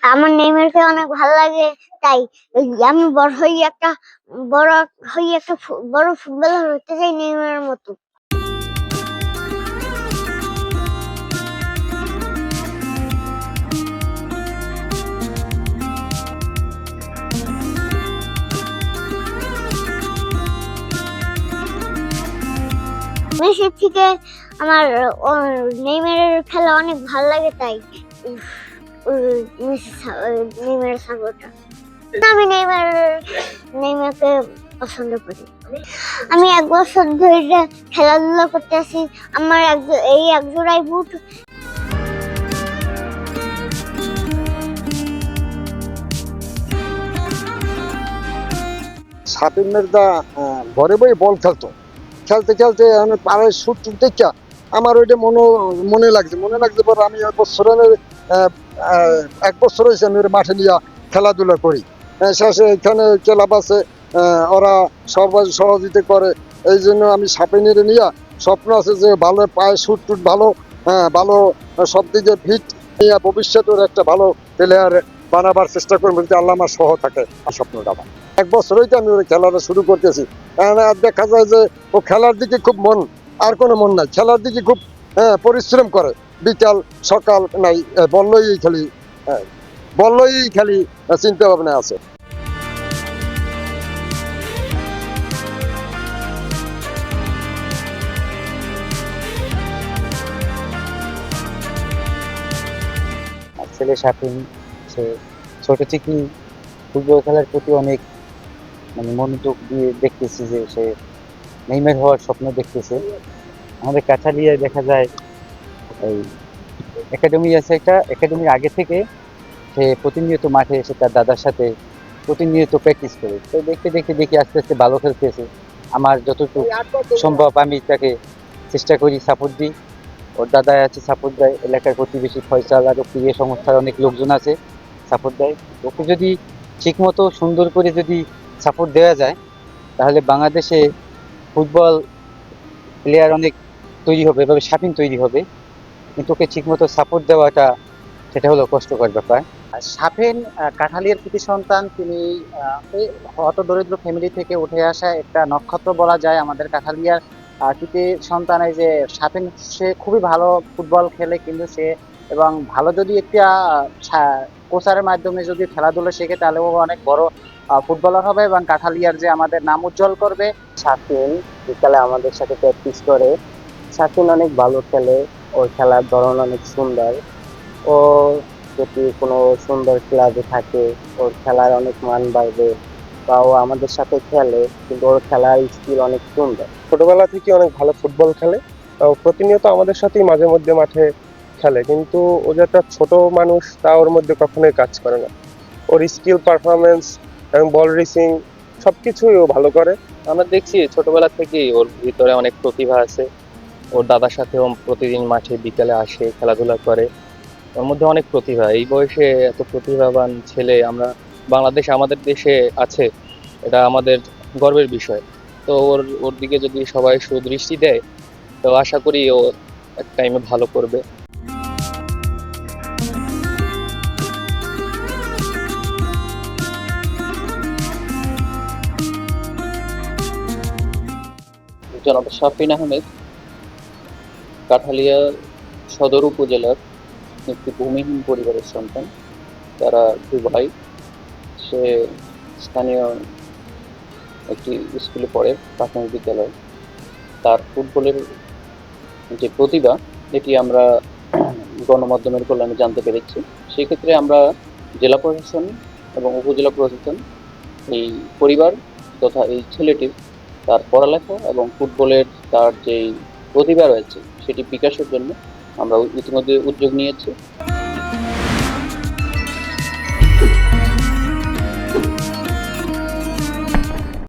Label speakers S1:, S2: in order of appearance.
S1: আমার নেইমারকে অনেক ভালো লাগে, তাই আমি বড় হয়ে একটা বড় ফুটবলার হতে চাই নেইমারের মতো। মেসির থেকে আমার নেইমারের খেলা অনেক ভালো লাগে, তাই নেইমারের সাপোর্টার। আমি নেইমারকে পছন্দ করি। আমি 1 বছর ধরে খেলাধুলা করতেছি। আমার এই এক জোড়াই বুট।
S2: শাফিন মির্জা ঘরে বই বল খেলতে খেলতে আমি পাড়ায় শুট দেখা আমার ওইটা মনে লাগছে পর আমি 1 বছর হয়েছে আমি ওর মাঠে নিয়ে খেলাধুলা করি। শেষে এখানে ক্লাব আছে, ওরা সবাই সহযোগিতা করে। এই জন্য আমি শাফিনের নিয়ে স্বপ্ন আছে যে ভালো পায়ে শুট ভালো, ভালো সব দিকে ফিট নিয়ে ভবিষ্যতে একটা ভালো প্লেয়ার বানাবার চেষ্টা করবো যদি আল্লাহ আমার সহ থাকে। স্বপ্নটা আমার 1 বছর হইতে আমি ওর খেলাটা শুরু করতেছি। দেখা যায় যে ও খেলার দিকে খুব মন, আর কোনো মন নাই, খেলার দিকে খুব পরিশ্রম করে। বিকাল সকাল নাই, বললই খালি চিন্তা ভাবনা আছে।
S3: ছেলে শাফিন, সে ছোট থেকেই ফুটবল খেলার প্রতি অনেক মনোযোগ দিয়ে দেখতেছি যে সে নেইমার হওয়ার স্বপ্ন দেখতেছে। আমাদের কাছালিয়ায় দেখা যায় এই একাডেমি আছে, একটা একাডেমির আগে থেকে সে প্রতিনিয়ত মাঠে এসে তার দাদার সাথে প্রতিনিয়ত প্র্যাকটিস করে। তো দেখতে আস্তে আস্তে ভালো খেলতেছে। আমার যতটুকু সম্ভব আমি তাকে চেষ্টা করি, সাপোর্ট দিই। ওর দাদা আছে, সাপোর্ট দেয়। এলাকার প্রতিবেশী ফয়সাল আরও প্রিয় সংস্থার অনেক লোকজন আছে, সাপোর্ট দেয়। ওকে যদি ঠিকমতো সুন্দর করে যদি সাপোর্ট দেওয়া যায় তাহলে বাংলাদেশে ফুটবল প্লেয়ার অনেক তৈরি হবে, এভাবে শাফিন তৈরি হবে। কিন্তু ওকে ঠিকমতো সাপোর্ট দেওয়াটা সেটা হলো কষ্টকর ব্যাপার।
S4: শাফিন কাঠালিয়ার কৃতি সন্তান। তিনি অত দরিদ্র ফ্যামিলি থেকে উঠে আসা একটা নক্ষত্র বলা যায় আমাদের কাঠালিয়ার কৃতি সন্তান। এই যে শাফিন, সে খুবই ভালো ফুটবল খেলে, কিন্তু সে এবং ভালো যদি একটা কোচারের মাধ্যমে যদি খেলাধুলা শেখে তাহলে ও অনেক বড় ফুটবলার হবে এবং কাঠালিয়ার যে আমাদের নাম উজ্জ্বল করবে। শাফিন বিকালে আমাদের সাথে প্র্যাকটিস করে। শাফিন অনেক ভালো খেলে, ওর খেলার ধরন অনেক সুন্দর। ও যদি কোনো সুন্দর ক্লাবে থাকে ওর খেলার অনেক মান বাড়বে, বা ও আমাদের সাথে খেলে, কিন্তু ওর খেলার স্কিল অনেক সুন্দর।
S5: ছোটবেলা থেকে অনেক ভালো ফুটবল খেলে, প্রতিনিয়ত আমাদের সাথেই মাঝে মধ্যে মাঠে খেলে, কিন্তু ও যে একটা ছোট মানুষ তা ওর মধ্যে কখনোই কাজ করে না। ওর স্কিল, পারফরমেন্স এবং বল রিসিং সবকিছুই ও ভালো করে।
S6: আমরা দেখছি ছোটবেলা থেকেই ওর ভিতরে অনেক প্রতিভা আছে। ওর দাদার সাথেও প্রতিদিন মাঠে বিকালে আসে, খেলাধুলা করে। ওর মধ্যে অনেক প্রতিভা। এই বয়সে এত প্রতিভাবান ছেলে আমরা আমাদের দেশে আছে, এটা আমাদের গর্বের বিষয়। তো ওর দিকে যদি সবাই সুদৃষ্টি দেয় তো আশা করি ও এক টাইমে ভালো করবে। জনাব শাফিন আহমেদ কাঠালিয়া সদর উপজেলার একটি ভূমিহীন পরিবারের সন্তান। তারা 2 ভাই। সে স্থানীয় একটি স্কুলে পড়ে, প্রাথমিক বিদ্যালয়। তার ফুটবলের যে প্রতিভা এটি আমরা গণমাধ্যমের কল্যাণে জানতে পেরেছি। সেক্ষেত্রে আমরা জেলা প্রশাসন এবং উপজেলা প্রশাসন এই পরিবার তথা এই ছেলেটির তার পড়ালেখা এবং ফুটবলের তার যেই প্রতিভা রয়েছে সেটি বিকাশের জন্য আমরা ইতিমধ্যে উদ্যোগ নিয়েছি।